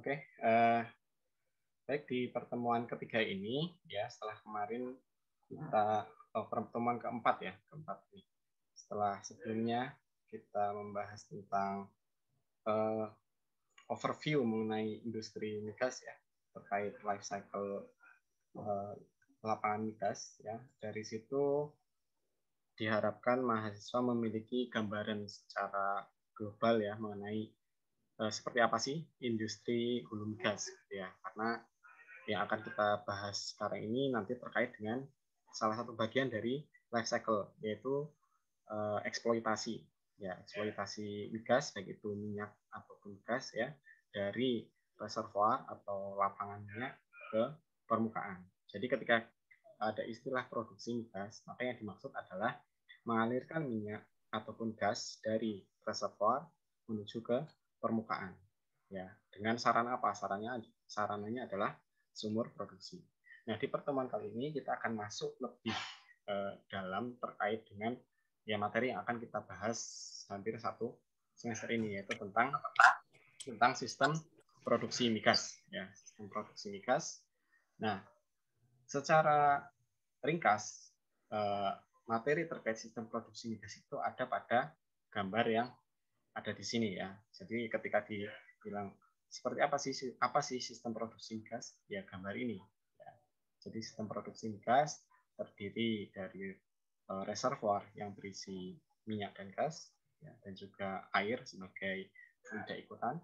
Oke, baik di pertemuan ketiga ini ya setelah kemarin kita pertemuan keempat ya keempat nih. Setelah sebelumnya kita membahas tentang overview mengenai industri migas ya terkait life cycle lapangan migas ya. Dari situ diharapkan mahasiswa memiliki gambaran secara global ya mengenai seperti apa sih industri hulu migas ya, karena yang akan kita bahas sekarang ini nanti terkait dengan salah satu bagian dari life cycle, yaitu eksploitasi ya, eksploitasi migas baik itu minyak ataupun gas ya dari reservoir atau lapangan minyak ke permukaan. Jadi ketika ada istilah produksi migas, maka yang dimaksud adalah mengalirkan minyak ataupun gas dari reservoir menuju ke permukaan ya, dengan sarana apa? Sarananya adalah sumur produksi. Nah, di pertemuan kali ini kita akan masuk lebih dalam terkait dengan ya materi yang akan kita bahas hampir satu semester ini, yaitu tentang sistem produksi migas ya, sistem produksi migas. Nah, secara ringkas materi terkait sistem produksi migas itu ada pada gambar yang ada di sini ya. Jadi ketika dibilang seperti apa sih sistem produksi migas? Ya gambar ini. Ya. Jadi sistem produksi migas terdiri dari reservoir yang berisi minyak dan gas, ya, dan juga air sebagai fluida ikutan.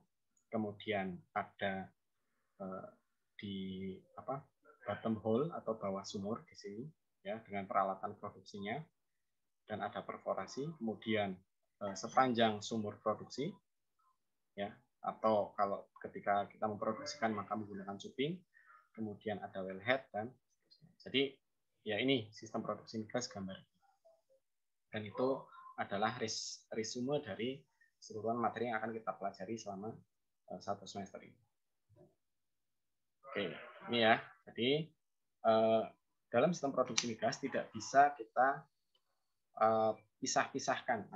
Kemudian ada di bottom hole atau bawah sumur di sini, ya, dengan peralatan produksinya, dan ada perforasi. Kemudian sepanjang sumur produksi, ya, atau kalau ketika kita memproduksikan maka menggunakan cuping, kemudian ada wellhead dan jadi ya ini sistem produksi migas gambar, dan itu adalah resume dari keseluruhan materi yang akan kita pelajari selama satu semester ini. Oke, ini ya. Jadi dalam sistem produksi migas tidak bisa kita pisah-pisahkan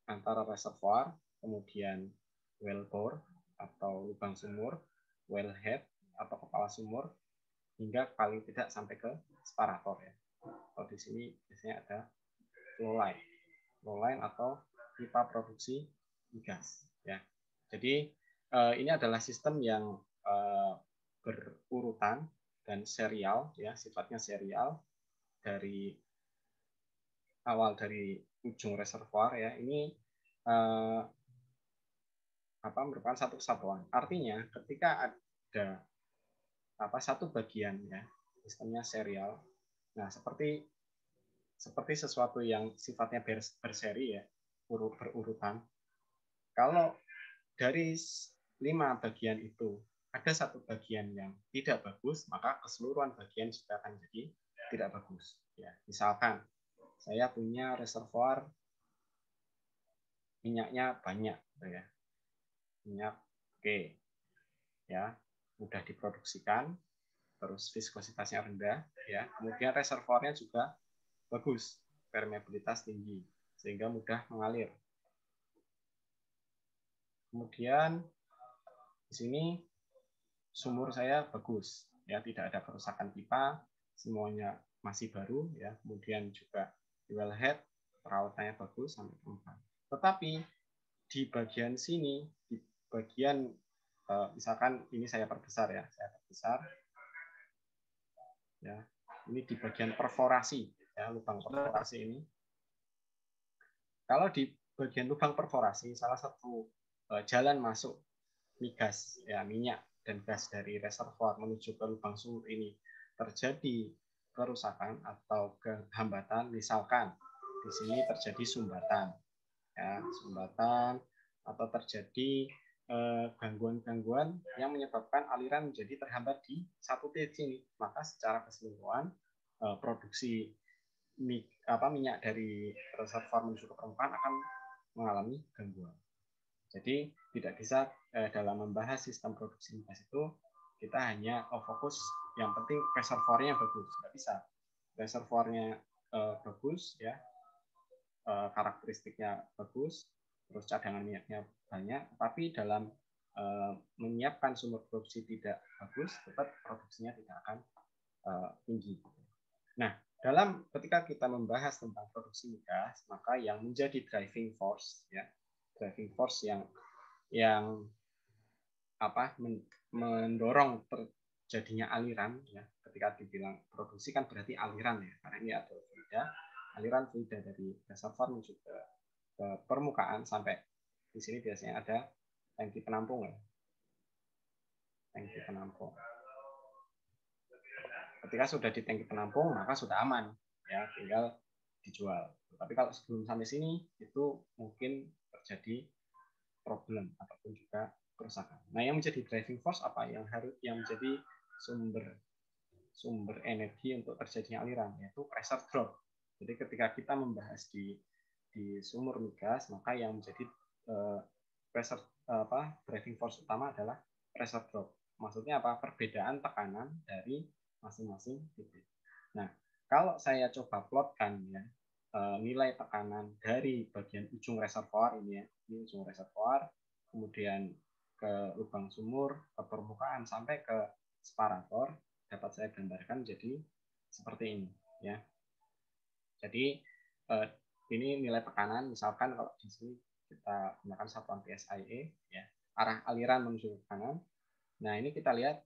antara reservoir, kemudian wellbore atau lubang sumur, wellhead atau kepala sumur, hingga paling tidak sampai ke separator ya. Kalau di sini biasanya ada flow line atau pipa produksi migas ya. Jadi ini adalah sistem yang berurutan dan serial ya, sifatnya serial dari awal dari ujung reservoir ya. Ini merupakan satu kesatuan. Artinya ketika ada satu bagian ya, sistemnya serial. Nah, seperti sesuatu yang sifatnya berseri ya, berurutan. Kalau dari 5 bagian itu ada satu bagian yang tidak bagus, maka keseluruhan bagian juga akan jadi tidak bagus. Ya, misalkan saya punya reservoir minyaknya banyak, ya. Minyak oke, ya, mudah diproduksikan, terus viskositasnya rendah, ya. Kemudian reservoirnya juga bagus, permeabilitas tinggi, sehingga mudah mengalir. Kemudian di sini sumur saya bagus, ya, tidak ada kerusakan pipa, semuanya masih baru, ya. Kemudian juga di wellhead perawatannya bagus sampai permukaan. Tetapi di bagian sini, di bagian misalkan ini saya perbesar ya, ya, ini di bagian perforasi, ya, lubang perforasi ini. Kalau di bagian lubang perforasi, salah satu jalan masuk migas, ya, minyak dan gas dari reservoir menuju ke lubang sumur ini terjadi kerusakan atau kehambatan, misalkan di sini terjadi sumbatan, ya, sumbatan atau terjadi gangguan-gangguan yang menyebabkan aliran menjadi terhambat di satu titik sini, maka secara keseluruhan produksi minyak dari reservoir menuju ke permukaan akan mengalami gangguan. Jadi tidak bisa dalam membahas sistem produksi migas itu kita hanya fokus yang penting reservoirnya bagus, nggak bisa. Reservoirnya bagus ya, karakteristiknya bagus, terus cadangan minyaknya banyak, tapi dalam menyiapkan sumber produksi tidak bagus, tetap produksinya tidak akan tinggi. Nah, ketika kita membahas tentang produksi migas, maka yang menjadi driving force yang mendorong terjadinya aliran, ya, ketika dibilang produksi kan berarti aliran, ya, karena ini ada aliran fluida dari reservoir menuju ke permukaan sampai di sini biasanya ada tangki penampung, ya. Tangki penampung. Ketika sudah di tangki penampung maka sudah aman, ya, tinggal dijual. Tapi kalau sebelum sampai sini itu mungkin terjadi problem ataupun juga kerusakan. Nah, yang menjadi driving force apa yang menjadi sumber energi untuk terjadinya aliran, yaitu pressure drop. Jadi ketika kita membahas di sumur migas, maka yang menjadi driving force utama adalah pressure drop. Maksudnya apa? Perbedaan tekanan dari masing-masing titik. Nah, kalau saya coba plotkan, ya, nilai tekanan dari bagian ujung reservoir ini, ya, ini ujung reservoir, kemudian ke lubang sumur, ke permukaan sampai ke separator, dapat saya gambarkan jadi seperti ini, ya. Jadi ini nilai tekanan, misalkan kalau di sini kita gunakan satuan PSIe, ya, arah aliran menuju ke kanan. Nah, ini kita lihat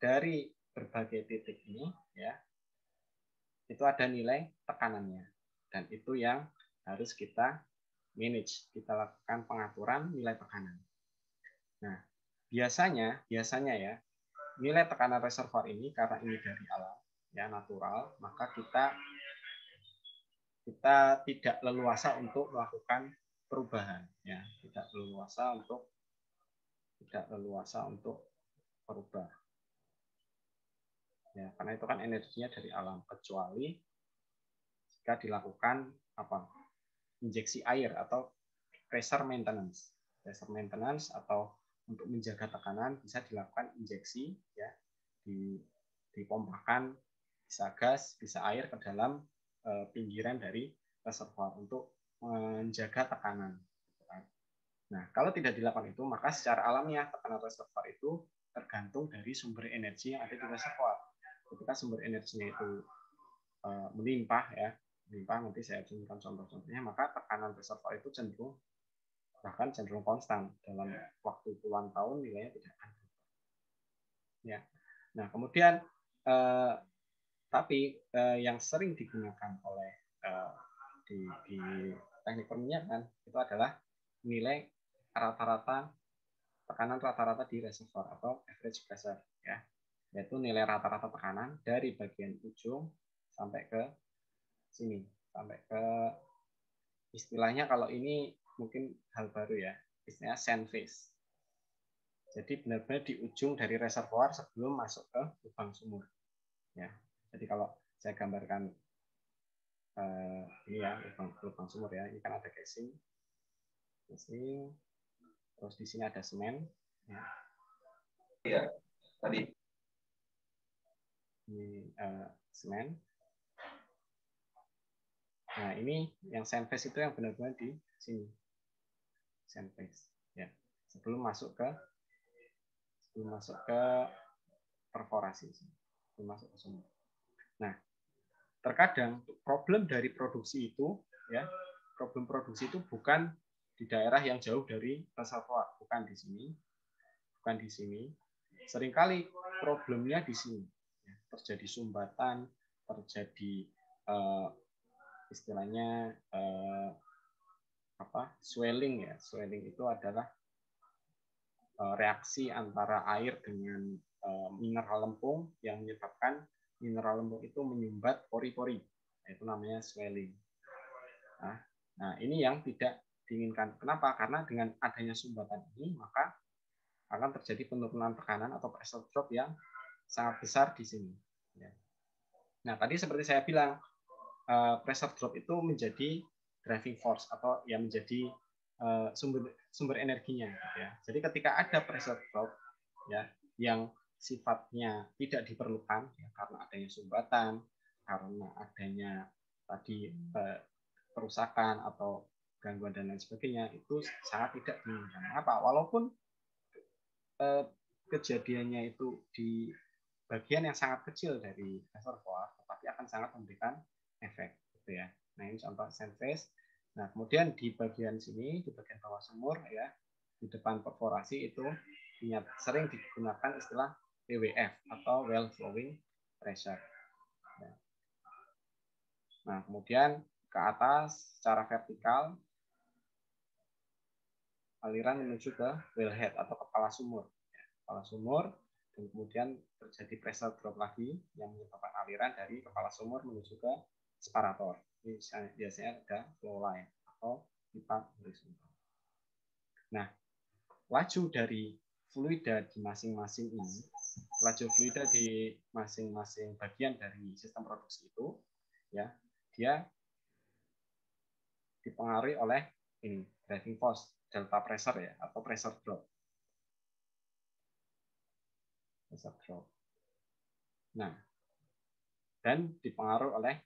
dari berbagai titik ini, ya, itu ada nilai tekanannya, dan itu yang harus kita manage, kita lakukan pengaturan nilai tekanan. Nah, biasanya ya, nilai tekanan reservoir ini karena ini dari alam, ya, natural, maka kita tidak leluasa untuk melakukan perubahan, ya, tidak leluasa untuk berubah, ya, karena itu kan energinya dari alam, kecuali jika dilakukan injeksi air atau pressure maintenance atau untuk menjaga tekanan bisa dilakukan injeksi, ya, dipompakan bisa gas, bisa air ke dalam pinggiran dari reservoir untuk menjaga tekanan. Nah, kalau tidak dilakukan itu, maka secara alamiah tekanan reservoir itu tergantung dari sumber energi yang ada di reservoir. Ketika sumber energinya itu melimpah, nanti saya tunjukkan contoh-contohnya, maka tekanan reservoir itu cenderung konstan dalam waktu puluhan tahun, nilainya tidak akan berubah. Ya. Nah, kemudian tapi yang sering digunakan oleh di teknik perminyakan itu adalah nilai tekanan rata-rata di reservoir atau average pressure, ya, yaitu nilai rata-rata tekanan dari bagian ujung sampai ke sini, sampai ke istilahnya, kalau ini mungkin hal baru, ya, istilahnya sand phase. Jadi benar-benar di ujung dari reservoir sebelum masuk ke lubang sumur, ya. Jadi kalau saya gambarkan ini, ya, lubang sumur, ya, ini kan ada casing, terus di sini ada semen, ya. Iya, tadi Ini semen. Nah, ini yang sand phase itu yang benar-benar di sini, sand phase, ya, sebelum masuk ke perforasi, sebelum masuk ke sumur. Nah, terkadang problem dari produksi itu, ya, problem produksi itu bukan di daerah yang jauh dari reservoir, bukan di sini. Seringkali problemnya di sini, ya, terjadi sumbatan, terjadi istilahnya swelling, ya. Swelling itu adalah reaksi antara air dengan mineral lempung yang menyebabkan mineral lempung itu menyumbat pori-pori, itu namanya swelling. Nah, ini yang tidak diinginkan. Kenapa? Karena dengan adanya sumbatan ini, maka akan terjadi penurunan tekanan atau pressure drop yang sangat besar di sini. Nah, tadi seperti saya bilang, pressure drop itu menjadi driving force atau yang menjadi sumber energinya, ya. Jadi ketika ada pressure drop, ya, yang sifatnya tidak diperlukan, ya, karena adanya sumbatan, karena adanya tadi kerusakan atau gangguan dan lain sebagainya, itu sangat tidak diinginkan. Walaupun kejadiannya itu di bagian yang sangat kecil dari reservoir, tetapi akan sangat memberikan efek, gitu ya. Nah ini contoh sand phase. Nah kemudian di bagian sini, di bagian bawah sumur ya, di depan perforasi itu sering digunakan istilah WWF atau well flowing pressure. Nah kemudian ke atas secara vertikal aliran menuju ke wellhead atau kepala sumur. Kepala sumur, dan kemudian terjadi pressure drop lagi yang menyebabkan aliran dari kepala sumur menuju ke separator. Ini biasanya ada flow line atau pipa horizontal. Nah, laju dari fluida di masing-masing ini, laju fluida di masing-masing bagian dari sistem produksi itu, ya, dia dipengaruhi oleh ini driving force delta pressure ya atau pressure drop. Nah, dan dipengaruhi oleh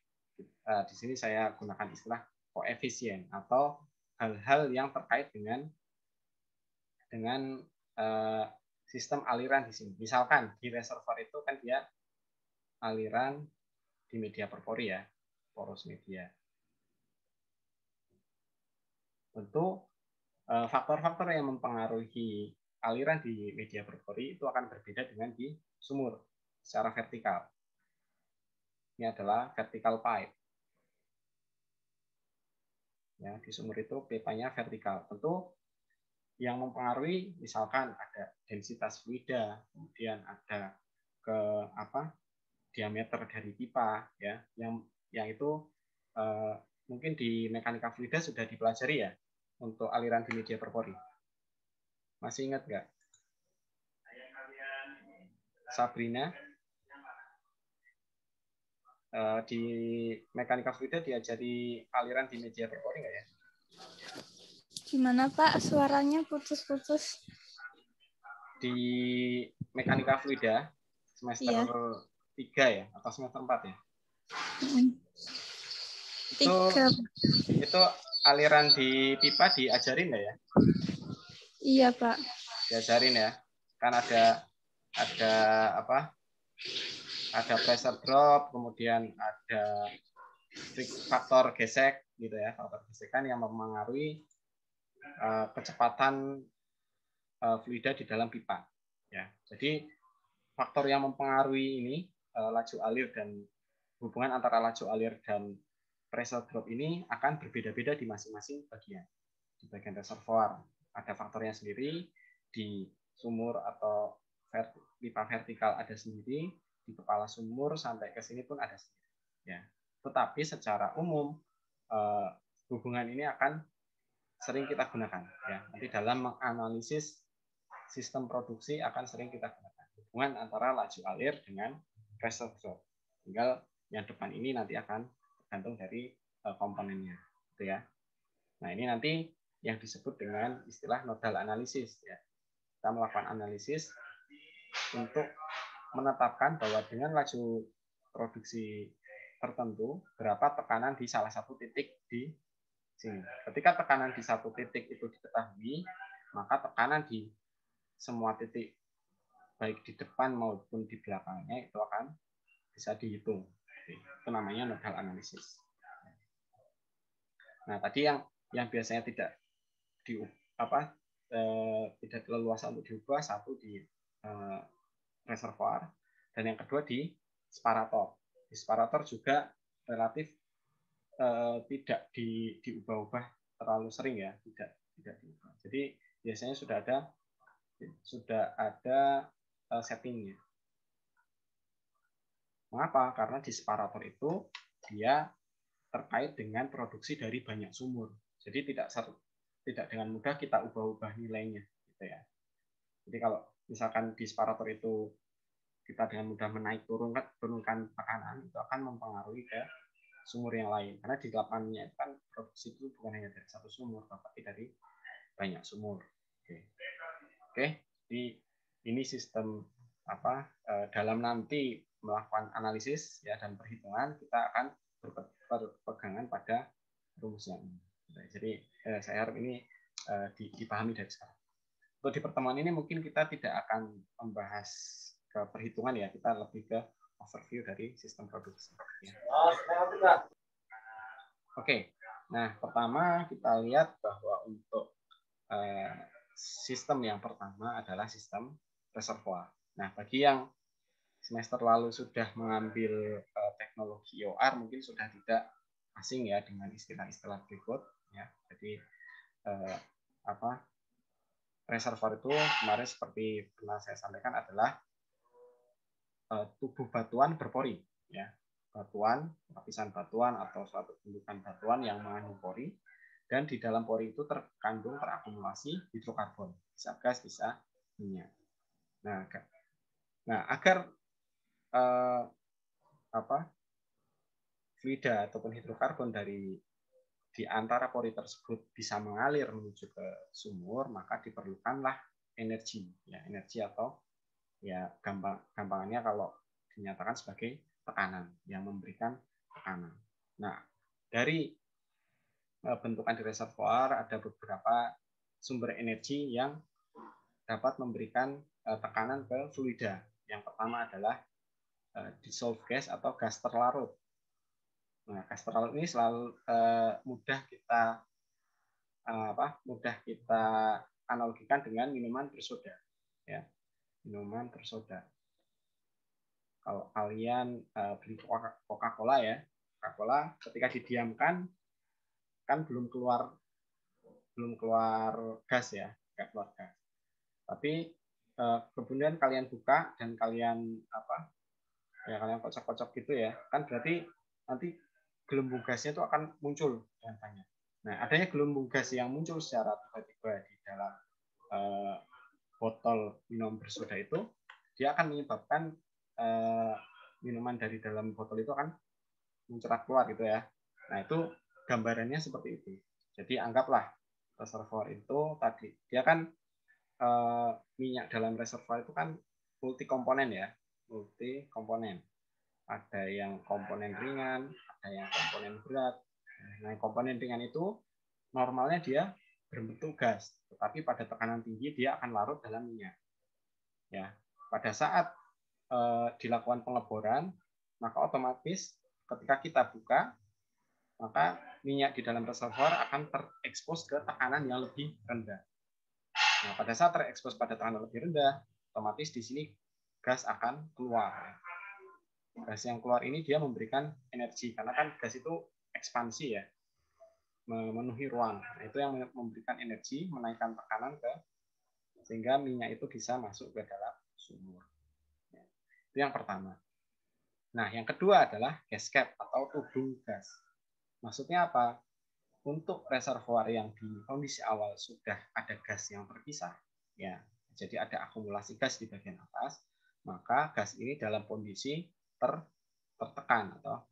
di sini saya gunakan istilah koefisien atau hal-hal yang terkait dengan sistem aliran di sini. Misalkan di reservoir itu kan dia aliran di media perpori ya, porous media. Tentu faktor-faktor yang mempengaruhi aliran di media perpori itu akan berbeda dengan di sumur secara vertikal. Ini adalah vertical pipe. Ya, di sumur itu pipanya vertikal. Tentu yang mempengaruhi misalkan ada densitas fluida, kemudian ada diameter dari pipa ya, yang itu mungkin di mekanika fluida sudah dipelajari ya untuk aliran di media perpori. Masih ingat nggak? Sabrina? Di mekanika fluida diajari aliran di media perpori nggak ya? Gimana Pak? Suaranya putus-putus. Di mekanika fluida semester 3 ya atau semester 4 ya? 3. Itu aliran di pipa diajarin nggak ya? Iya Pak. Diajarin ya. Kan ada ada pressure drop, kemudian ada faktor gesek gitu ya, faktor gesekan yang mempengaruhi kecepatan fluida di dalam pipa ya. Jadi faktor yang mempengaruhi ini laju alir dan hubungan antara laju alir dan pressure drop ini akan berbeda-beda di masing-masing bagian. Di bagian reservoir ada faktornya sendiri, di sumur atau pipa vertikal ada sendiri, di kepala sumur sampai ke sini pun ada sendiri. Ya. Tetapi secara umum hubungan ini akan sering kita gunakan. Ya. Nanti dalam menganalisis sistem produksi akan sering kita gunakan hubungan antara laju alir dengan pressure drop. Tinggal yang depan ini nanti akan tergantung dari komponennya, gitu ya. Nah ini nanti yang disebut dengan istilah nodal analisis. Ya. Kita melakukan analisis untuk menetapkan bahwa dengan laju produksi tertentu berapa tekanan di salah satu titik di sini. Ketika tekanan di satu titik itu diketahui, maka tekanan di semua titik baik di depan maupun di belakangnya itu akan bisa dihitung. Itu namanya nodal analisis. Nah tadi yang biasanya tidak tidak leluasa untuk diubah, satu di reservoir, dan yang kedua di separator. Di separator juga relatif tidak diubah-ubah terlalu sering ya, tidak diubah. Jadi biasanya sudah ada settingnya. Mengapa? Karena di separator itu dia terkait dengan produksi dari banyak sumur. Jadi tidak dengan mudah kita ubah-ubah nilainya, gitu ya. Jadi kalau misalkan di separator itu kita dengan mudah turunkan tekanan, itu akan mempengaruhi ke sumur yang lain. Karena di lapangannya itu kan produksi itu bukan hanya dari satu sumur, tapi dari banyak sumur. Oke. Jadi ini sistem dalam nanti melakukan analisis ya dan perhitungan kita akan berpegangan pada rumus yang ini. Jadi saya harap ini dipahami dari sekarang. Untuk di pertemuan ini mungkin kita tidak akan membahas ke perhitungan ya, kita lebih ke overview dari sistem produksi. Ya. Oke, nah pertama kita lihat bahwa untuk sistem yang pertama adalah sistem reservoir. Nah, bagi yang semester lalu sudah mengambil teknologi IOR mungkin sudah tidak asing ya dengan istilah-istilah berikut ya. Jadi reservoir itu kemarin seperti pernah saya sampaikan adalah tubuh batuan berpori ya. Lapisan batuan atau suatu gundukan batuan yang mengandung pori, dan di dalam pori itu terakumulasi hidrokarbon, bisa gas, bisa minyak. Nah, agar fluida ataupun hidrokarbon di antara pori tersebut bisa mengalir menuju ke sumur, maka diperlukanlah energi, ya energi atau ya gampangannya kalau dinyatakan sebagai tekanan yang memberikan tekanan. Nah, dari bentukan di reservoir ada beberapa sumber energi yang dapat memberikan tekanan ke fluida. Yang pertama adalah dissolved gas atau gas terlarut. Nah, gas terlarut ini selalu mudah kita analogikan dengan minuman bersoda, ya, minuman bersoda. Kalau kalian beli Coca-Cola ya, Coca-Cola ketika didiamkan kan belum keluar gas ya, nggak keluar gas. Tapi kemudian kalian buka dan kalian kalian kocok-kocok gitu ya, kan berarti nanti gelembung gasnya itu akan muncul dan banyak. Nah, adanya gelembung gas yang muncul secara tiba-tiba di dalam botol minum bersoda itu, dia akan menyebabkan minuman dari dalam botol itu akan mencerat keluar gitu ya. Nah, itu gambarannya seperti itu. Jadi anggaplah reservoir itu tadi, dia kan minyak dalam reservoir itu kan multi komponen ya, multi komponen. Ada yang komponen ringan, ada yang komponen berat. Nah, komponen ringan itu normalnya dia berbentuk gas, tetapi pada tekanan tinggi dia akan larut dalam minyak. Ya, pada saat dilakukan pengeboran, maka otomatis ketika kita buka, maka minyak di dalam reservoir akan terekspos ke tekanan yang lebih rendah. Nah, pada saat terekspos pada tekanan lebih rendah, otomatis di sini gas akan keluar. Gas yang keluar ini dia memberikan energi, karena kan gas itu ekspansi ya, memenuhi ruang. Nah, itu yang memberikan energi, menaikkan tekanan sehingga minyak itu bisa masuk ke dalam sumur. Itu yang pertama. Nah, yang kedua adalah gas cap atau tubung gas. Maksudnya apa? Untuk reservoir yang di kondisi awal sudah ada gas yang terpisah, ya, jadi ada akumulasi gas di bagian atas, maka gas ini dalam kondisi tertekan atau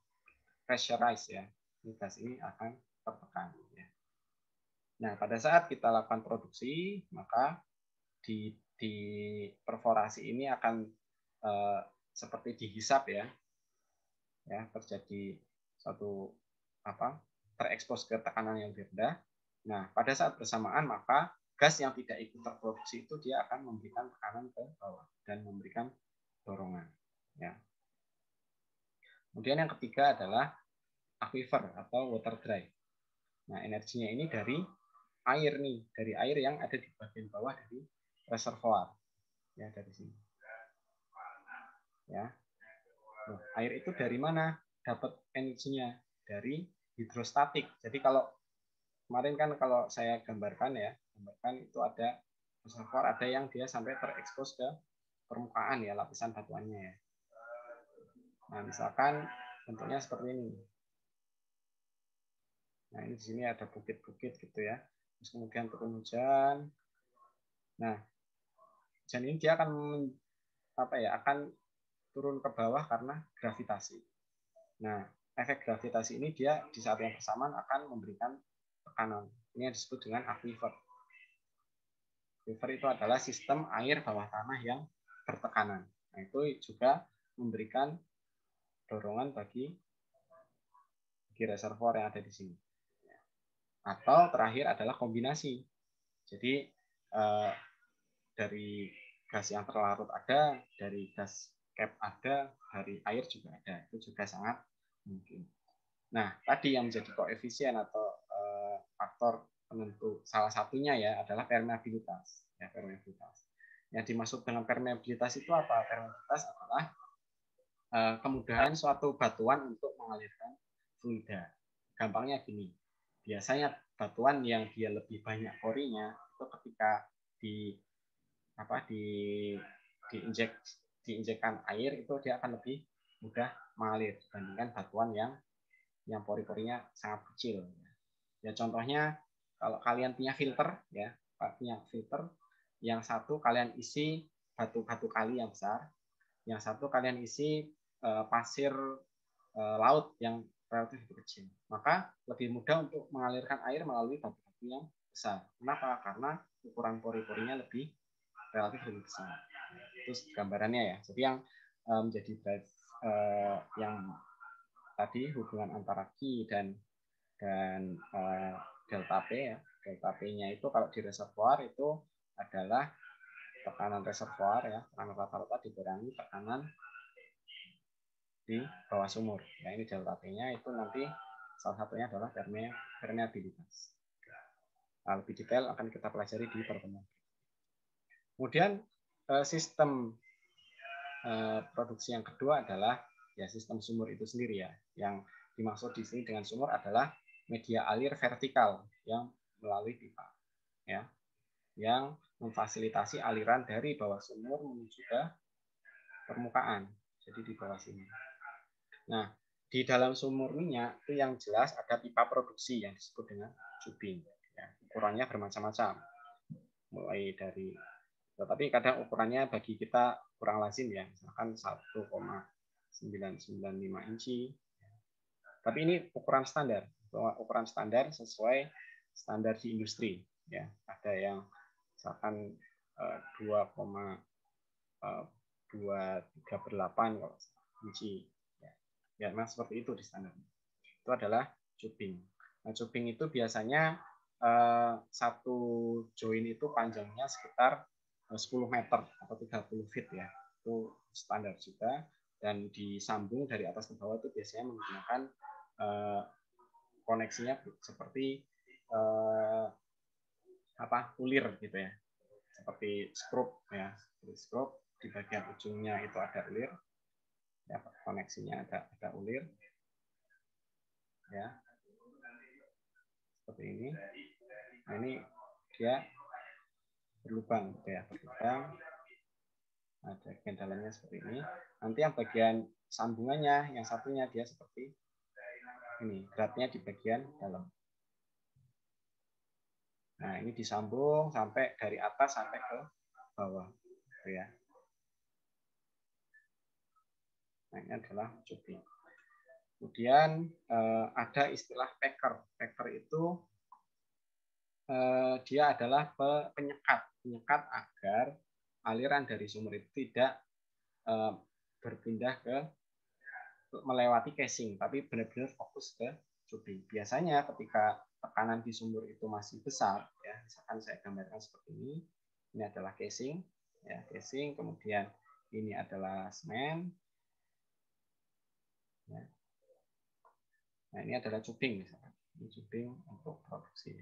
pressurized ya. Ini gas ini akan tertekan. Ya. Nah, pada saat kita lakukan produksi, maka di perforasi ini akan seperti dihisap ya, terjadi suatu terekspos ke tekanan yang rendah. Nah, pada saat bersamaan maka gas yang tidak ikut terproduksi itu dia akan memberikan tekanan ke bawah dan memberikan dorongan. Ya. Kemudian yang ketiga adalah aquifer atau water drive. Nah, energinya ini dari air nih, dari air yang ada di bagian bawah dari reservoir. Ya, dari sini. Ya. Nah, air itu dari mana? Dapat energinya dari hidrostatik. Jadi kalau kemarin kan kalau saya gambarkan itu ada reservoir, ada yang dia sampai terekspos ke permukaan ya, lapisan batuannya ya. Nah, misalkan bentuknya seperti ini. Nah, ini di sini ada bukit-bukit gitu ya. Terus kemudian turun hujan. Nah, hujan ini dia akan akan turun ke bawah karena gravitasi. Nah, efek gravitasi ini dia di saat yang bersamaan akan memberikan tekanan. Ini yang disebut dengan aquifer. Aquifer itu adalah sistem air bawah tanah yang bertekanan. Nah, itu juga memberikan dorongan bagi reservoir yang ada di sini. Atau terakhir adalah kombinasi. Jadi dari gas yang terlarut ada, dari gas cap ada, dari air juga ada. Itu juga sangat mungkin. Nah, tadi yang menjadi koefisien atau faktor penentu salah satunya ya adalah permeabilitas. Ya, permeabilitas. Yang dimaksud dengan permeabilitas itu apa? Permeabilitas adalah kemudahan suatu batuan untuk mengalirkan fluida. Gampangnya gini, biasanya batuan yang dia lebih banyak porinya itu ketika diinjekkan air itu dia akan lebih mudah mengalir dibandingkan batuan yang pori-porinya sangat kecil. Ya contohnya kalau kalian punya filter ya, punya filter, yang satu kalian isi batu-batu kali yang besar, yang satu kalian isi pasir laut yang relatif kecil. Maka lebih mudah untuk mengalirkan air melalui batu-batu yang besar. Kenapa? Karena ukuran pori-porinya relatif lebih besar. Itu gambarannya ya. Jadi yang menjadi yang tadi hubungan antara Q dan delta P ya. Delta P-nya itu kalau di reservoir itu adalah tekanan reservoir ya, tekanan rata-rata dikurangi tekanan di bawah sumur. Nah, ini delta P-nya itu nanti salah satunya adalah permeabilitas. Nah, lebih detail akan kita pelajari di pertemuan. Kemudian sistem produksi yang kedua adalah ya sistem sumur itu sendiri ya. Yang dimaksud di sini dengan sumur adalah media alir vertikal yang melalui pipa ya, yang memfasilitasi aliran dari bawah sumur menuju ke permukaan. Jadi di bawah sini. Nah, di dalam sumur minyak itu yang jelas ada pipa produksi yang disebut dengan tubing. Ya, ukurannya bermacam-macam. Mulai dari, tetapi kadang ukurannya bagi kita kurang lazim ya, misalkan 1,995 inci. Tapi ini ukuran standar. Ukuran standar sesuai standar di industri. Ya, ada yang misalkan 2,238 inci. Ya, memang seperti itu di standar. Itu adalah tubing. Nah, tubing itu biasanya satu join itu panjangnya sekitar 10 meter atau 30 feet ya. Itu standar juga. Dan disambung dari atas ke bawah itu biasanya menggunakan koneksinya seperti ulir gitu ya. Seperti skrup ya. Seperti skrup di bagian ujungnya itu ada ulir. Ya, koneksinya ada ulir ya seperti ini. Nah, ini dia berlubang ya, berlubang, ada bagian dalamnya seperti ini. Nanti yang bagian sambungannya yang satunya dia seperti ini, beratnya di bagian dalam. Nah, ini disambung sampai dari atas sampai ke bawah gitu ya. Nah, ini adalah tubing. Kemudian ada istilah packer. Packer itu dia adalah penyekat agar aliran dari sumur itu tidak berpindah ke melewati casing, tapi benar-benar fokus ke tubing. Biasanya ketika tekanan di sumur itu masih besar, ya, misalkan saya gambarkan seperti ini. Ini adalah casing, ya, casing. Kemudian ini adalah semen. Ya. Nah, ini adalah tubing misalkan. Ini tubing untuk produksi.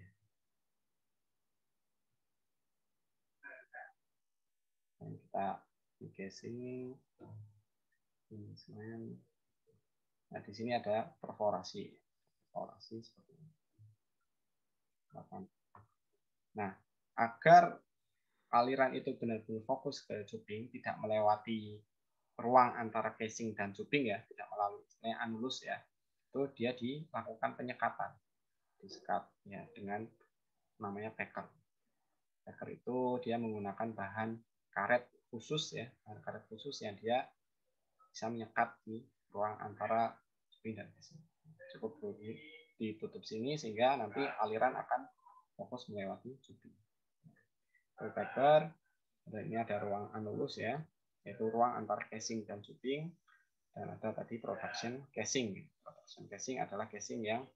Dan kita di casing, ini semen. Nah, di sini ada perforasi. Perforasi seperti ini. Nah, agar aliran itu benar-benar fokus ke tubing, tidak melewati ruang antara casing dan tubing ya, tidak melalui anulus ya, itu dia dilakukan penyekatan, disekat ya dengan namanya packer. Packer itu dia menggunakan bahan karet khusus ya, bahan karet khusus yang dia bisa menyekat di ruang antara tubing dan casing. Cukup ditutup sini sehingga nanti aliran akan fokus melewati tubing. Packer, dan ini ada ruang anulus ya, yaitu ruang antara casing dan tubing, dan ada tadi production casing. Production casing adalah casing yang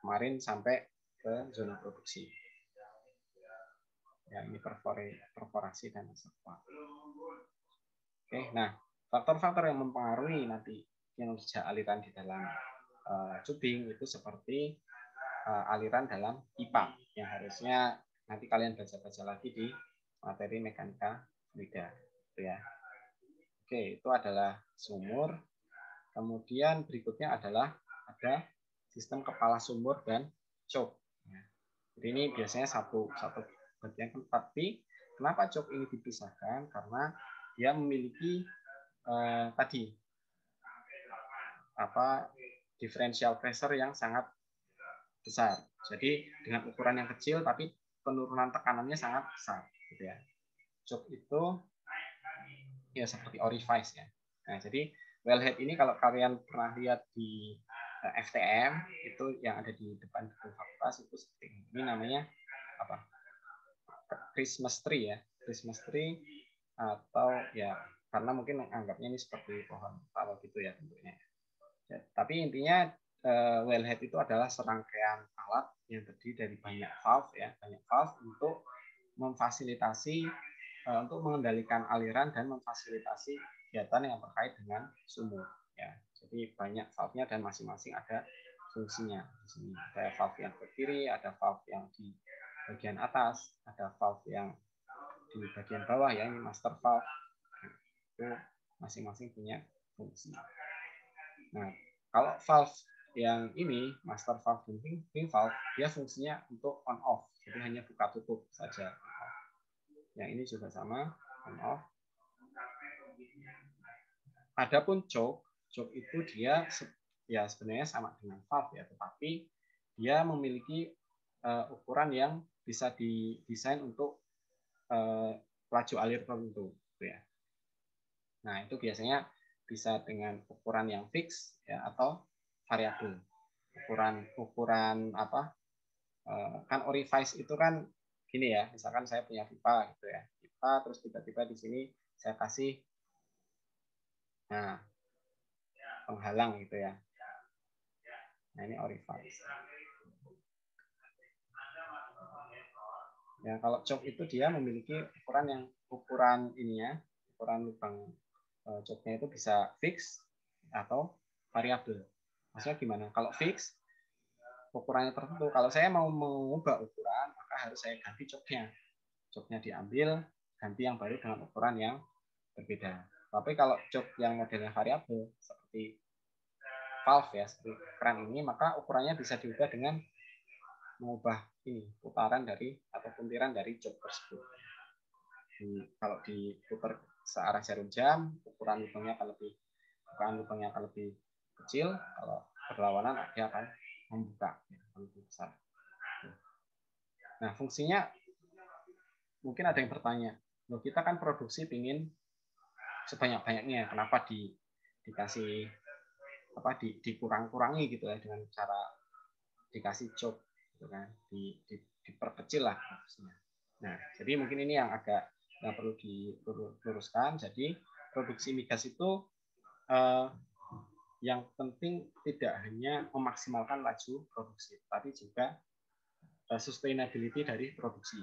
kemarin sampai ke zona produksi. Ya, ini perforasi dan reservoir. Oke, nah faktor-faktor yang mempengaruhi nanti kinerja aliran di dalam tubing itu seperti aliran dalam pipa yang harusnya nanti kalian baca-baca lagi di materi mekanika fluida, gitu ya. Oke, itu adalah sumur. Kemudian berikutnya adalah ada sistem kepala sumur dan choke. Jadi ini biasanya satu bagian, tapi kenapa choke ini dipisahkan? Karena dia memiliki tadi differential pressure yang sangat besar. Jadi dengan ukuran yang kecil tapi penurunan tekanannya sangat besar, gitu ya. Choke itu ya seperti orifice ya. Nah, jadi wellhead ini kalau kalian pernah lihat di FTM itu yang ada di depan gedung fakultas itu seperti ini, namanya apa? Christmas tree ya, Christmas tree, atau ya karena mungkin anggapnya ini seperti pohon talo gitu ya bentuknya. Ya, tapi intinya wellhead itu adalah serangkaian alat yang terdiri dari banyak valve ya, banyak valve untuk memfasilitasi untuk mengendalikan aliran dan memfasilitasi kegiatan yang terkait dengan sumur ya. Jadi banyak valve-nya dan masing-masing ada fungsinya. Di sini ada valve yang ke kiri, ada valve yang di bagian atas, ada valve yang di bagian bawah ya, ini master valve. Itu masing-masing punya fungsi. Nah, kalau valve yang ini master valve dan ring valve, dia fungsinya untuk on off, jadi hanya buka tutup saja. Yang ini juga sama, on off. Adapun choke itu dia ya sebenarnya sama dengan valve ya, tetapi dia memiliki ukuran yang bisa didesain untuk laju alir tertentu, ya. Nah itu biasanya bisa dengan ukuran yang fix ya atau variabel. Ukuran apa? Kan orifice itu kan gini ya, misalkan saya punya pipa gitu ya, pipa terus tiba-tiba di sini saya kasih penghalang gitu ya. Nah ini orifice. Ya kalau choke itu dia memiliki ukuran ininya, ukuran lubang choke-nya itu bisa fix atau variabel. Maksudnya gimana? Kalau fix ukurannya tertentu. Kalau saya mau mengubah ukuran, maka harus saya ganti choke-nya. Choke-nya diambil, ganti yang baru dengan ukuran yang berbeda. Tapi kalau choke yang modelnya variabel seperti valve ya, seperti keran ini, maka ukurannya bisa diubah dengan mengubah ini putaran dari atau puntiran dari choke tersebut. Kalau diputar searah jarum jam, ukuran lubangnya akan lebih kecil. Kalau berlawanan dia akan membuka lebih besar. Nah fungsinya mungkin ada yang bertanya, loh kita kan produksi pingin sebanyak-banyaknya, kenapa dikasih dikurang-kurangi gitu ya dengan cara dikasih choke gitu kan, diperkecil lah maksudnya. Nah jadi mungkin ini yang perlu diluruskan. Jadi produksi migas itu yang penting tidak hanya memaksimalkan laju produksi, tapi juga sustainability dari produksi.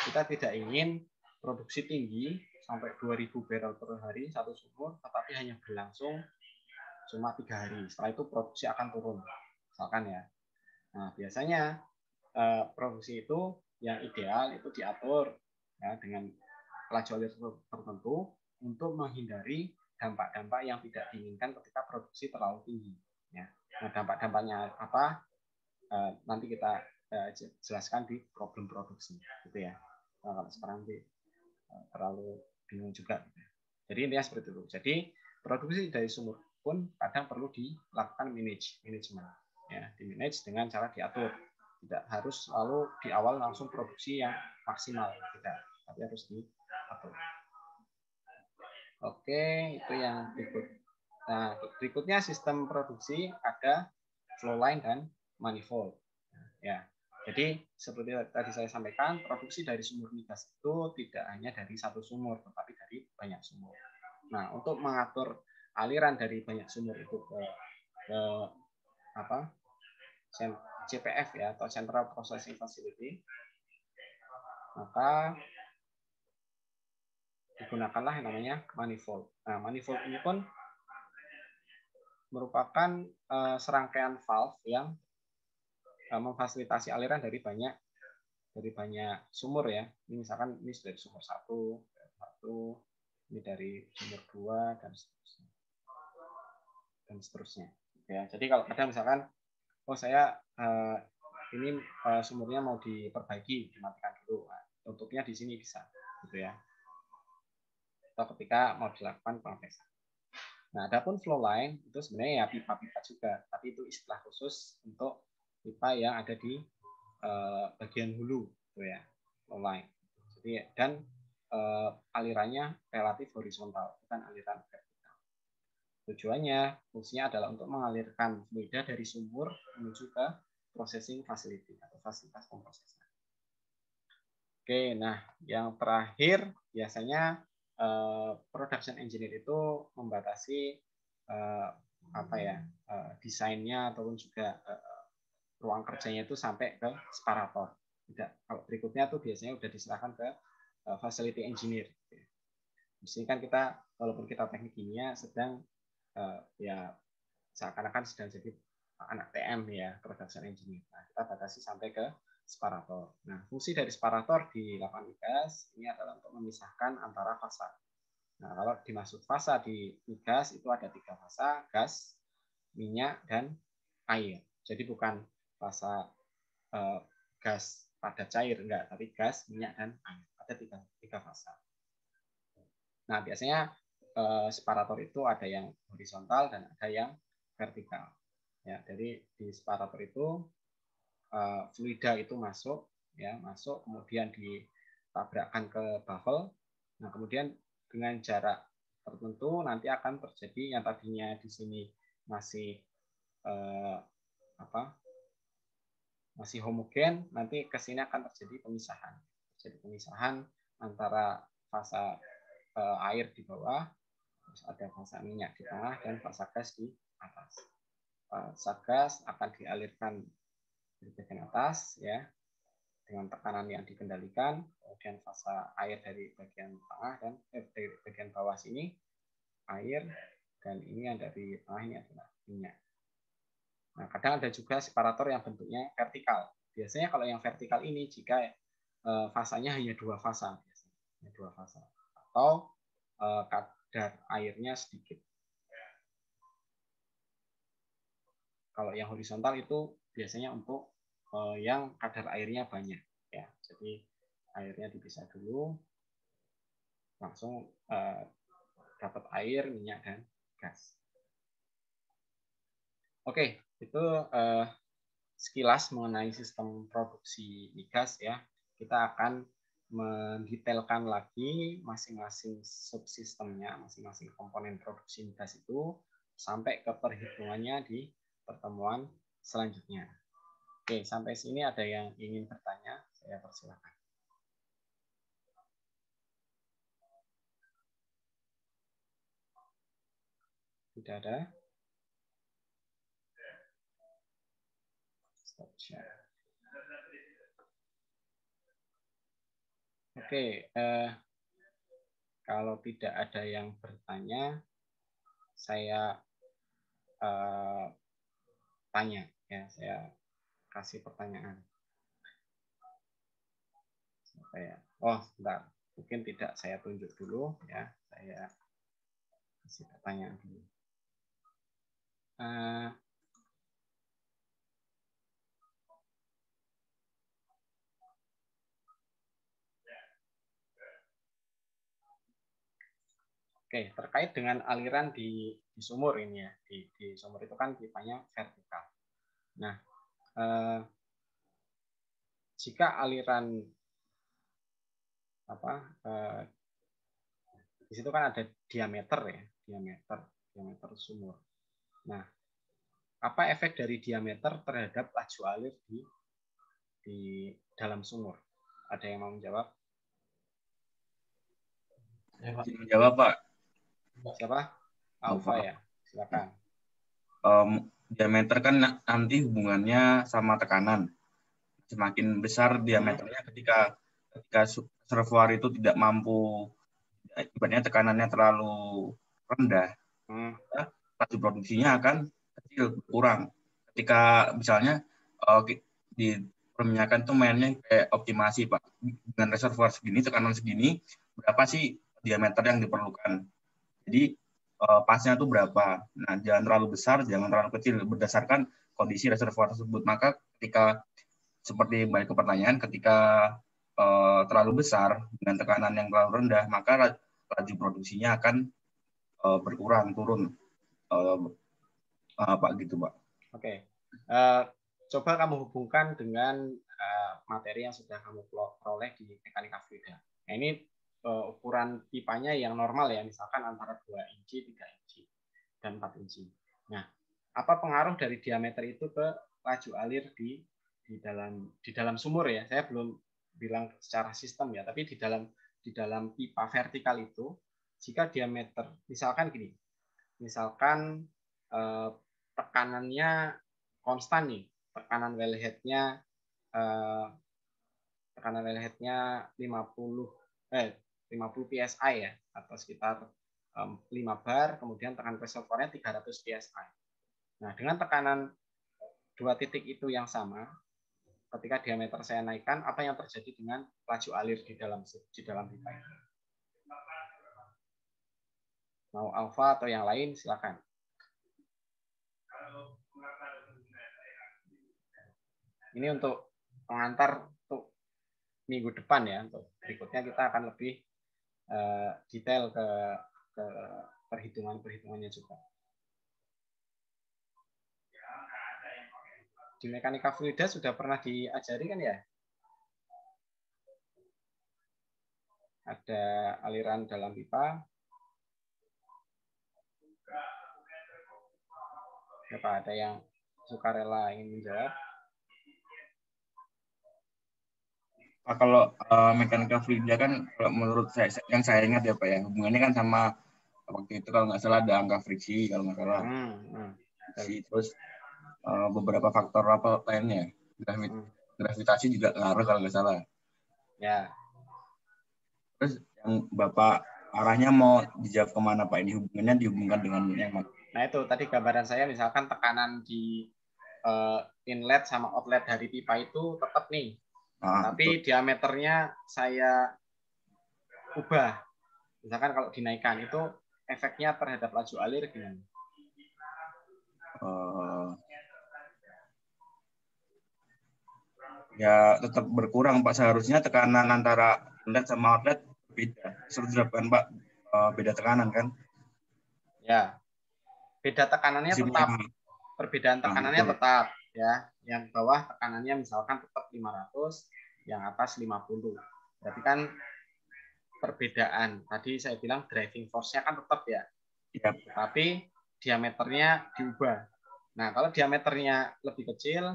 Kita tidak ingin produksi tinggi sampai 2000 barrel per hari satu sumur, tetapi hanya berlangsung cuma 3 hari. Setelah itu produksi akan turun, misalkan ya. Nah biasanya produksi itu yang ideal itu diatur ya, dengan laju alir tertentu untuk menghindari dampak-dampak yang tidak diinginkan ketika produksi terlalu tinggi. Ya. Nah dampak-dampaknya apa? Nanti kita jelaskan di problem produksi, gitu ya. Nah, kalau sekarang terlalu bingung juga. Gitu. Jadi intinya seperti itu. Jadi produksi dari sumur pun kadang perlu dilakukan manajemen, ya, di-manage dengan cara diatur. Tidak harus selalu di awal langsung produksi yang maksimal, tidak, tapi harus diatur. Oke, itu yang berikut. Nah, berikutnya sistem produksi ada flow line dan manifold. Ya, jadi seperti tadi saya sampaikan, produksi dari sumur migas itu tidak hanya dari satu sumur, tetapi dari banyak sumur. Nah, untuk mengatur aliran dari banyak sumur itu ke CPF ya, atau Central Processing Facility, maka digunakanlah yang namanya manifold. Nah, manifold ini pun merupakan serangkaian valve yang memfasilitasi aliran dari banyak sumur ya. Ini misalkan ini dari sumur satu, ini dari sumur 2 dan seterusnya. Ya, jadi kalau ada misalkan, oh saya ini sumurnya mau diperbaiki, dimatikan dulu, nah, tutupnya di sini bisa, gitu ya. Atau ketika mau dilakukan pengetesan. Nah, adapun flow line itu sebenarnya ya pipa-pipa juga, tapi itu istilah khusus untuk pipa yang ada di bagian hulu, gitu ya, flow line. Jadi dan alirannya relatif horizontal, bukan aliran vertikal. Tujuannya, fungsinya adalah untuk mengalirkan fluida dari sumur menuju ke processing facility atau fasilitas pemrosesan. Oke, nah yang terakhir biasanya production engineer itu membatasi desainnya ataupun juga ruang kerjanya itu sampai ke separator. Tidak, kalau berikutnya tuh biasanya udah diserahkan ke facility engineer. Di sini kan kita, walaupun kita teknik kimia, sedang ya seakan-akan sedang jadi anak TM ya, production engineer. Nah, kita batasi sampai ke separator. Nah, fungsi dari separator di lapangan migas ini adalah untuk memisahkan antara fasa. Nah, kalau dimaksud fasa di migas itu ada 3 fasa, gas, minyak, dan air. Jadi bukan fasa gas padat cair, enggak, tapi gas, minyak, dan air. Ada tiga fasa. Nah, biasanya separator itu ada yang horizontal dan ada yang vertikal. Ya, jadi di separator itu fluida itu masuk, kemudian ditabrakkan ke baffle. Nah, kemudian dengan jarak tertentu nanti akan terjadi yang tadinya di sini masih masih homogen, nanti ke sini akan terjadi pemisahan. Jadi pemisahan antara fasa air di bawah, terus ada fasa minyak di tengah, dan fasa gas di atas. Fasa gas akan dialirkan di bagian atas ya dengan tekanan yang dikendalikan, kemudian fasa air dari bagian tengah dan dari bagian bawah sini air, dan ini yang dari tengah ini adalah minyak. Nah, kadang ada juga separator yang bentuknya vertikal. Biasanya kalau yang vertikal ini jika fasanya hanya 2 fasa, biasanya 2 fasa, atau kadar airnya sedikit. Kalau yang horizontal itu biasanya untuk yang kadar airnya banyak ya. Jadi airnya dipisah dulu, langsung dapat air, minyak, dan gas. Oke, itu sekilas mengenai sistem produksi migas ya. Kita akan mendetailkan lagi masing-masing subsistemnya, masing-masing komponen produksi migas itu sampai ke perhitungannya di pertemuan selanjutnya. Oke, sampai sini ada yang ingin bertanya? Saya persilakan. Tidak ada? Stop share. Oke, kalau tidak ada yang bertanya, saya tanya ya, saya kasih pertanyaan. Oh, sebentar. Mungkin tidak saya tunjuk dulu ya, saya kasih pertanyaan dulu. Oke, terkait dengan aliran di sumur ini ya, di sumur itu kan pipanya vertikal. Nah, jika aliran di situ kan ada diameter ya, diameter sumur. Nah, apa efek dari diameter terhadap laju alir di dalam sumur? Ada yang mau menjawab? Jawab, Pak. Siapa? Alfa ya, silakan. Diameter kan nanti hubungannya sama tekanan. Semakin besar diameternya ketika ketika reservoir itu tidak mampu, ibaratnya tekanannya terlalu rendah, laju produksinya akan kecil, kurang. Ketika misalnya di perminyakan itu mainnya kayak optimasi, Pak. Dengan reservoir segini, tekanan segini, berapa sih diameter yang diperlukan? Jadi pasnya itu berapa? Nah, jangan terlalu besar, jangan terlalu kecil, berdasarkan kondisi reservoir tersebut. Maka ketika, seperti balik ke pertanyaan, ketika terlalu besar dengan tekanan yang terlalu rendah, maka laju produksinya akan berkurang, turun. Pak, gitu, Pak. Oke. Coba kamu hubungkan dengan materi yang sudah kamu peroleh di mekanika fluida. Nah, ini ukuran pipanya yang normal ya, misalkan antara 2 inci, 3 inci, dan 4 inci. Nah, apa pengaruh dari diameter itu ke laju alir di dalam sumur ya? Saya belum bilang secara sistem ya, tapi di dalam pipa vertikal itu, jika diameter, misalkan gini, misalkan tekanannya konstan nih, tekanan wellhead-nya 50 psi ya, atau sekitar 5 bar, kemudian tekanan reservoirnya 300 psi. Nah, dengan tekanan dua titik itu yang sama, ketika diameter saya naikkan, apa yang terjadi dengan laju alir di dalam pipa itu? Mau alfa atau yang lain, silakan. Ini untuk pengantar untuk minggu depan ya. Untuk berikutnya kita akan lebih detail ke perhitungannya juga. Di mekanika fluida sudah pernah diajari kan ya? Ada aliran dalam pipa. Siapa ada yang sukarela ingin menjawab? Pak, kalau mekanika fluida kan, kalau menurut saya, yang saya ingat ya Pak ya, hubungannya kan sama waktu itu kalau nggak salah ada angka friksi, kalau nggak salah. Terus beberapa faktor apa lainnya, gravitasi juga ngaruh kalau nggak salah. Ya. Terus yang Bapak arahnya mau dijawab kemana Pak? Ini hubungannya dihubungkan dengan yang mana? Nah itu tadi gambaran saya, misalkan tekanan di inlet sama outlet dari pipa itu tetap nih. Tapi betul. Diameternya saya ubah. Misalkan kalau dinaikkan itu efeknya terhadap laju alir gimana? Ya tetap berkurang Pak. Seharusnya tekanan antara inlet sama outlet beda. Sudah kan Pak, beda tekanan kan? Ya, beda tekanannya tetap. Perbedaan tekanannya tetap ya. Yang bawah tekanannya misalkan tetap 500, yang atas 50. Berarti kan perbedaan. Tadi saya bilang driving force-nya kan tetap ya. Yep. Tapi diameternya diubah. Nah, kalau diameternya lebih kecil,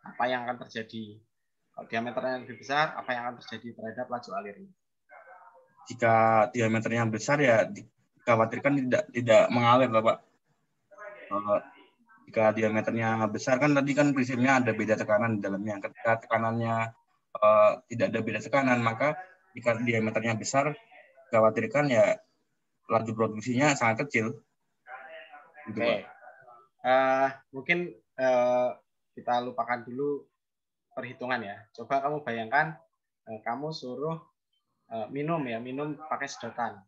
apa yang akan terjadi? Kalau diameternya lebih besar, apa yang akan terjadi terhadap laju alirnya? Jika diameternya besar ya dikhawatirkan tidak mengalir, Pak. Jika diameternya besar kan tadi kan prinsipnya ada beda tekanan di dalamnya. Ketika tekanannya tidak ada beda tekanan, maka jika diameternya besar, dikhawatirkan ya laju produksinya sangat kecil. Gitu, Oke. Mungkin kita lupakan dulu perhitungan ya. Coba kamu bayangkan kamu suruh minum pakai sedotan.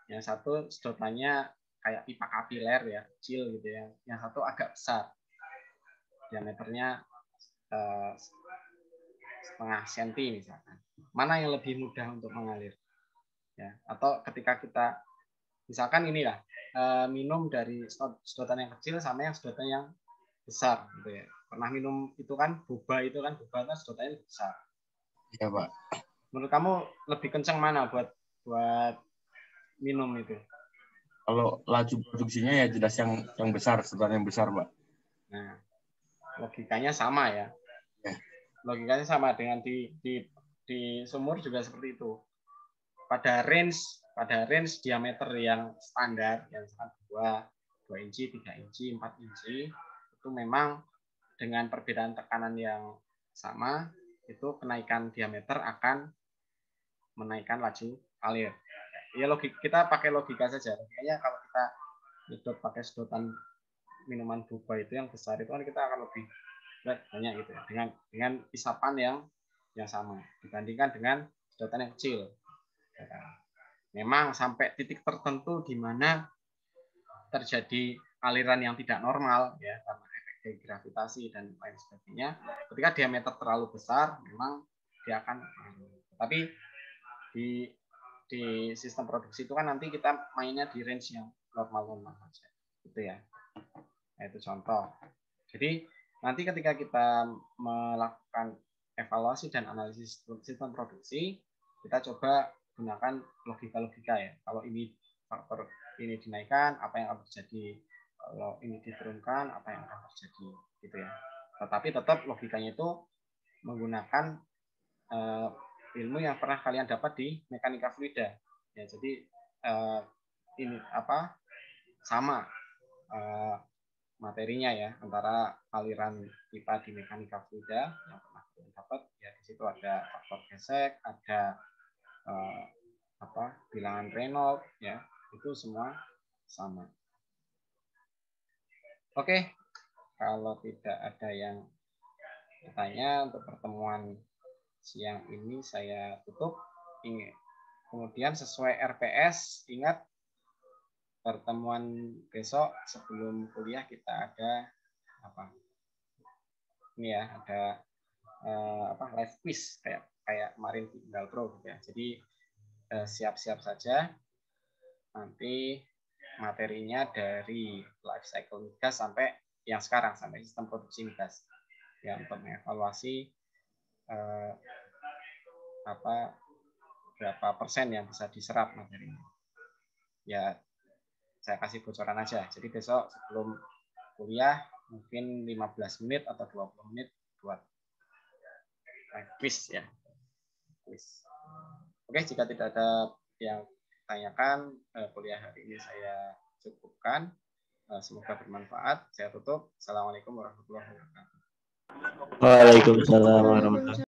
Yang satu sedotannya kayak pipa kapiler ya, kecil gitu ya. Yang satu agak besar, diameternya setengah senti misalkan. Mana yang lebih mudah untuk mengalir? Ya, atau ketika kita misalkan inilah minum dari sedotan yang kecil sama yang sedotan yang besar gitu ya. Pernah minum itu kan boba kan sedotannya besar. Iya, Pak. Menurut kamu lebih kencang mana buat minum itu? Kalau laju produksinya ya jelas yang besar, sedotan yang besar, Pak. Nah, logikanya sama ya. Logikanya sama dengan di sumur juga seperti itu. Pada range diameter yang standar, yang 2 inci, 3 inci, 4 inci, itu memang dengan perbedaan tekanan yang sama, itu kenaikan diameter akan menaikkan laju alir. Ya kita pakai logika saja. Kayaknya kalau kita nyedot pakai sedotan minuman boba itu yang besar itu kan kita akan lebih banyak gitu ya, dengan isapan yang sama dibandingkan dengan sedotan yang kecil. Memang sampai titik tertentu di mana terjadi aliran yang tidak normal ya karena efek dari gravitasi dan lain sebagainya. Ketika diameter terlalu besar, memang dia akan. Tapi di sistem produksi itu kan nanti kita mainnya di range yang normal-normal saja, gitu ya. Nah, itu contoh. Jadi nanti ketika kita melakukan evaluasi dan analisis sistem produksi, kita coba gunakan logika-logika ya. Kalau ini faktor ini dinaikkan, apa yang akan terjadi? Kalau ini diturunkan, apa yang akan terjadi? Gitu ya. Tetapi tetap logikanya itu menggunakan ilmu yang pernah kalian dapat di mekanika fluida. Ya, jadi ini sama materinya ya antara aliran pipa di mekanika fluida yang pernah kalian dapat. Ya di situ ada faktor gesek, ada bilangan Reynolds ya, itu semua sama. Oke, kalau tidak ada yang bertanya untuk pertemuan siang ini saya tutup. Kemudian sesuai RPS, ingat pertemuan besok sebelum kuliah kita ada ini ya, ada live quiz kayak kemarin di Indal Pro gitu ya. Jadi siap-siap saja, nanti materinya dari life cycle migas sampai yang sekarang, sampai sistem produksi migas ya, untuk mengevaluasi berapa persen yang bisa diserap materinya. Ya saya kasih bocoran aja. Jadi besok sebelum kuliah mungkin 15 menit atau 20 menit buat quiz ya. Quiz. Oke, jika tidak ada yang tanyakan, kuliah hari ini saya cukupkan. Semoga bermanfaat. Saya tutup. Assalamualaikum warahmatullahi wabarakatuh. Waalaikumsalam warahmatullahi wabarakatuh.